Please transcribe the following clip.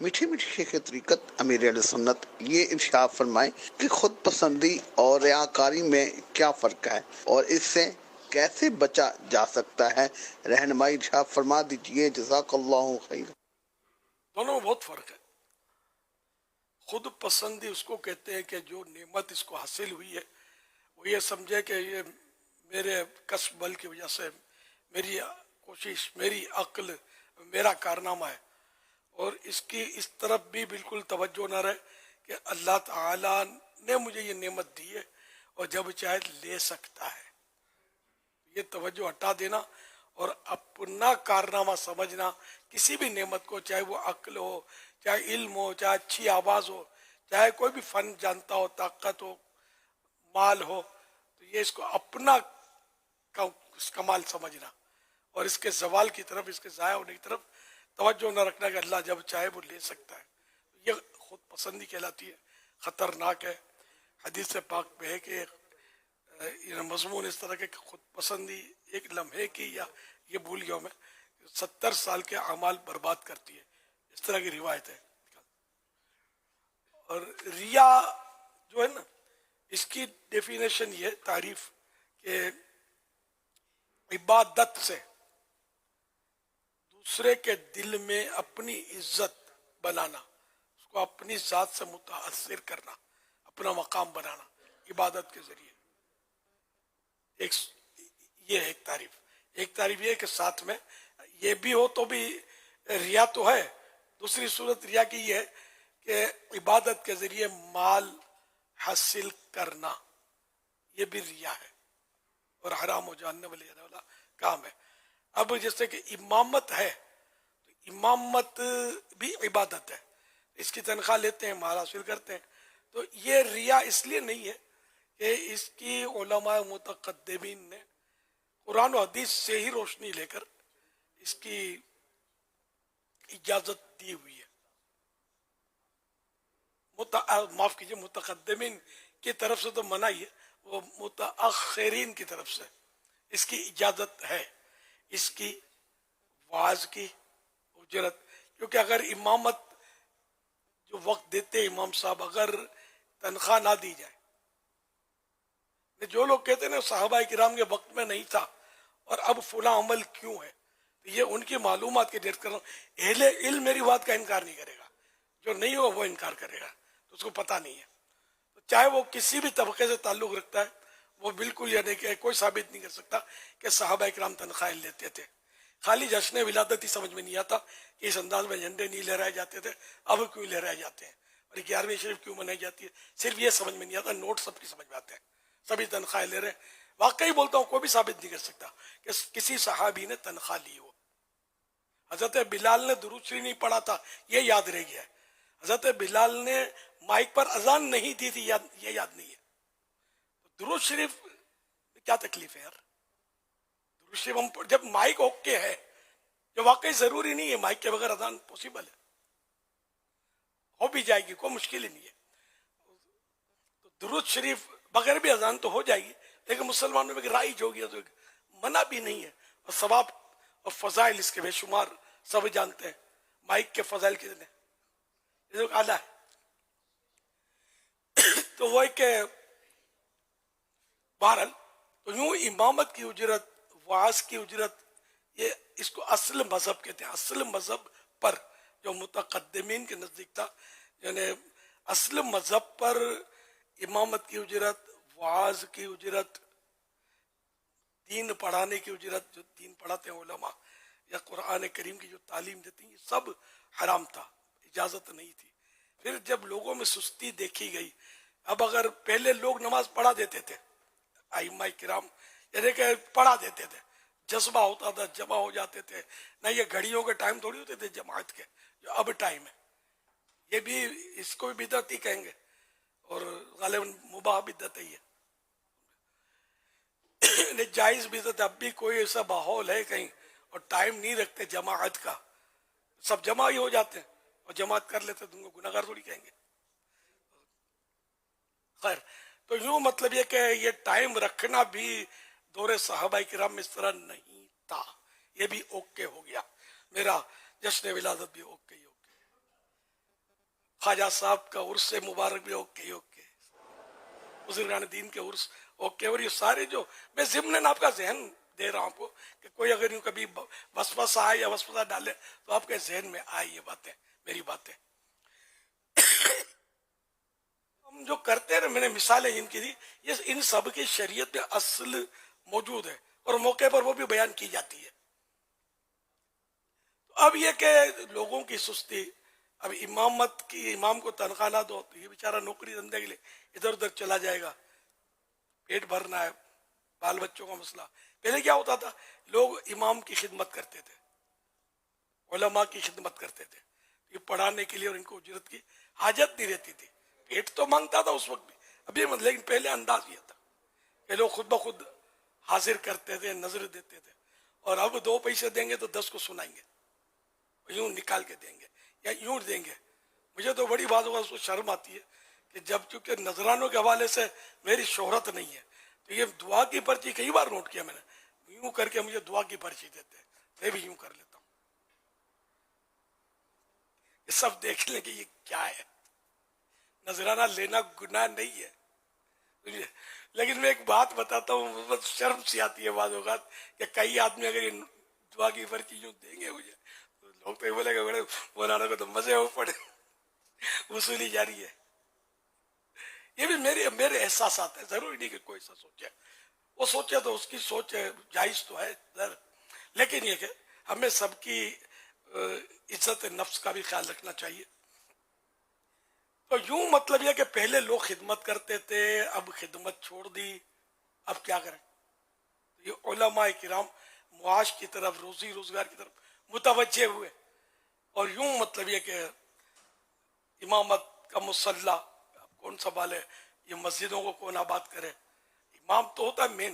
میٹھی میٹھی شیخ طریقت امیر اہل سنت یہ ارشاد فرمائیں کہ خود پسندی اور ریاکاری میں کیا فرق ہے اور اس سے کیسے بچا جا سکتا ہے؟ رہنمائی ارشاد فرما دیجئے، جزاک اللہ خیر۔ دونوں میں بہت فرق ہے۔ خود پسندی اس کو کہتے ہیں کہ جو نعمت اس کو حاصل ہوئی ہے وہ یہ سمجھے کہ یہ میرے کسب بل کی وجہ سے، میری کوشش، میری عقل، میرا کارنامہ ہے، اور اس کی اس طرف بھی بالکل توجہ نہ رہے کہ اللہ تعالیٰ نے مجھے یہ نعمت دی ہے اور جب چاہے لے سکتا ہے۔ یہ توجہ ہٹا دینا اور اپنا کارنامہ سمجھنا کسی بھی نعمت کو، چاہے وہ عقل ہو، چاہے علم ہو، چاہے اچھی آواز ہو، چاہے کوئی بھی فن جانتا ہو، طاقت ہو، مال ہو، تو یہ اس کو اپنا اس کمال سمجھنا اور اس کے زوال کی طرف، اس کے ضائع ہونے کی طرف توجہ نہ رکھنا کہ اللہ جب چاہے وہ لے سکتا ہے۔ یہ خود پسندی کہلاتی ہے، خطرناک ہے۔ حدیث پاک میں ہے کہ مضمون اس طرح کے خود پسندی ایک لمحے کی، یا یہ بھول گیا میں، 70 سال کے اعمال برباد کرتی ہے، اس طرح کی روایت ہے۔ اور ریا جو ہے نا، اس کی ڈیفینیشن یہ تعریف کہ عبادت سے دوسرے کے دل میں اپنی عزت بنانا، اس کو اپنی ذات سے متاثر کرنا، اپنا مقام بنانا عبادت کے ذریعے۔ یہ ایک تعریف۔ ایک تعریف یہ ہے کہ ساتھ میں یہ بھی ہو تو بھی ریا تو ہے۔ دوسری صورت ریا کی یہ ہے کہ عبادت کے ذریعے مال حاصل کرنا، یہ بھی ریا ہے اور حرام ہو جاننے والا کام ہے۔ اب جیسے کہ امامت ہے، تو امامت بھی عبادت ہے، اس کی تنخواہ لیتے ہیں، مال حاصل کرتے ہیں، تو یہ ریا اس لیے نہیں ہے کہ اس کی علماء متقدمین نے قرآن و حدیث سے ہی روشنی لے کر اس کی اجازت دی ہوئی ہے۔ معاف کیجئے، متقدمین کی طرف سے تو منع ہی ہے، وہ متاخرین کی طرف سے اس کی اجازت ہے، اس کی واعظ کی اجرت۔ کیونکہ اگر امامت جو وقت دیتے امام صاحب، اگر تنخواہ نہ دی جائے، جو لوگ کہتے ہیں نا صحابہ کرام کے وقت میں نہیں تھا اور اب فلاں عمل کیوں ہے، یہ ان کی معلومات کے ڈیٹ کر رہا ہوں۔ اہل علم میری بات کا انکار نہیں کرے گا، جو نہیں ہو وہ انکار کرے گا، تو اس کو پتہ نہیں ہے۔ تو چاہے وہ کسی بھی طبقے سے تعلق رکھتا ہے، وہ بالکل یعنی کہ کوئی ثابت نہیں کر سکتا کہ صحابہ کرام تنخواہ لیتے تھے۔ خالی جشن ولادت ہی سمجھ میں نہیں آتا کہ اس انداز میں جھنڈے نہیں لہرائے جاتے تھے، اب کیوں لہرائے جاتے ہیں، اور 11ویں شریف کیوں منائی جاتی ہے، صرف یہ سمجھ میں نہیں آتا۔ نوٹ سب کی سمجھ میں آتے ہیں، سبھی تنخواہ لے رہے ہیں۔ واقعی بولتا ہوں، کوئی بھی ثابت نہیں کر سکتا کہ کسی صحابی نے تنخواہ لی ہو۔ حضرت بلال نے درود شریف نہیں پڑھا تھا، یہ یاد رہ گیا ہے۔ حضرت بلال نے مائک پر اذان نہیں دی تھی، یہ یاد نہیں ہے۔ درود شریف کیا تکلیف ہے یار؟ درود شریف ہم جب مائک اوکے ہے، جو واقعی ضروری نہیں ہے، مائک کے بغیر اذان پوسیبل ہے، ہو بھی جائے گی، کوئی مشکل ہی نہیں ہے۔ تو درود شریف بغیر بھی اذان تو ہو جائے گی، لیکن مسلمانوں میں رائج ہو گیا تو منع بھی نہیں ہے، اور ثواب اور فضائل اس کے بے شمار سب جانتے ہیں۔ مائک کے فضائل کتنے، یہ لوگ اعلیٰ ہے۔ تو وہ کہ بہرحال تو یوں امامت کی اجرت، وعظ کی اجرت، یہ اس کو اصل مذہب کہتے ہیں۔ اصل مذہب پر جو متقدمین کے نزدیک تھا، یعنی اصل مذہب پر امامت کی اجرت، وعظ کی اجرت، دین پڑھانے کی اجرت، جو دین پڑھاتے ہیں علماء، یا قرآن کریم کی جو تعلیم دیتی ہیں، سب حرام تھا، اجازت نہیں تھی۔ پھر جب لوگوں میں سستی دیکھی گئی، اب اگر پہلے لوگ نماز پڑھا دیتے تھے، ائمہ کرام یعنی کہ پڑھا دیتے تھے، جذبہ ہوتا تھا، جمع ہو جاتے تھے، نہ یہ گھڑیوں کے ٹائم تھوڑی ہوتے تھے جماعت کے جو اب ٹائم ہے۔ یہ بھی اس کو بھی بدعت ہی کہیں گے، اور غالباً مباح بدعت ہی ہے، جائز بدعت۔ اب بھی کوئی ایسا ماحول ہے کہیں اور ٹائم نہیں رکھتے جماعت کا، سب جمع ہی ہو جاتے ہیں اور جماعت کر لیتے، تم کو گناہگار تھوڑی کہیں گے۔ خیر، تو یوں مطلب یہ کہ یہ ٹائم رکھنا بھی دور صحابہ کرام میں اس طرح نہیں تھا، یہ بھی اوکے ہو گیا، میرا جشن ولادت بھی اوکے ہی اوکے۔ خواجہ صاحب کا عرس مبارک بھی اوکے اوکے، بزرگان دین کے عرس اوکے، اور یہ سارے جو میں ضمن آپ کا ذہن دے رہا ہوں آپ کو کہ کوئی اگر یوں کبھی وسوسہ آئے یا وسوسہ ڈالے تو آپ کے ذہن میں آئے یہ باتیں، میری باتیں ہم جو کرتے ہیں نا، میں نے مثالیں ان کی دی، یہ ان سب کی شریعت میں اصل موجود ہے اور موقع پر وہ بھی بیان کی جاتی ہے۔ اب یہ کہ لوگوں کی سستی، اب امامت کی، امام کو تنخواہ نہ دو تو یہ بیچارہ نوکری دھندے کے لیے ادھر ادھر چلا جائے گا، پیٹ بھرنا ہے، بال بچوں کا مسئلہ۔ پہلے کیا ہوتا تھا، لوگ امام کی خدمت کرتے تھے، علماء کی خدمت کرتے تھے، یہ پڑھانے کے لیے، اور ان کو اجرت کی حاجت نہیں رہتی تھی، پیٹ تو مانگتا تھا اس وقت بھی، ابھی لیکن پہلے انداز یہ تھا کہ لوگ خود بخود حاضر کرتے تھے، نظر دیتے تھے، اور اب 2 پیسے دیں گے تو 10 کو سنائیں گے، یوں نکال کے دیں گے یا یوں دیں گے۔ مجھے تو بڑی بات ہوگا، اس کو شرم آتی ہے کہ جب چونکہ نذرانوں کے حوالے سے میری شہرت نہیں ہے تو یہ دعا کی پرچی کئی بار نوٹ کیا میں نے، یوں کر کے مجھے دعا کی پرچی دیتے ہیں، میں بھی یوں کر لیتا ہوں، یہ سب دیکھ لیں کہ یہ کیا ہے۔ نذرانہ لینا گناہ نہیں ہے، لیکن میں ایک بات بتاتا ہوں، بہت شرم سی آتی ہے بعض اوقات کہ کئی آدمی اگر یہ دعا کی پرچی یوں دیں گے مجھے تو لوگ تو یہ بولے کہ بڑے مولانا کو تو مزے ہو پڑے، وصولی جاری ہے۔ یہ بھی میرے احساسات ہیں، ضروری نہیں کہ کوئی ایسا سوچے، وہ سوچے تو اس کی سوچ جائز تو ہے، لیکن یہ کہ ہمیں سب کی عزت نفس کا بھی خیال رکھنا چاہیے۔ تو یوں مطلب یہ کہ پہلے لوگ خدمت کرتے تھے، اب خدمت چھوڑ دی، اب کیا کریں؟ یہ علماء کرام معاش کی طرف، روزی روزگار کی طرف متوجہ ہوئے، اور یوں مطلب یہ کہ امامت کا مسلح کون سنبھالے، یہ مسجدوں کو کون آباد کرے؟ امام تو ہوتا ہے مین،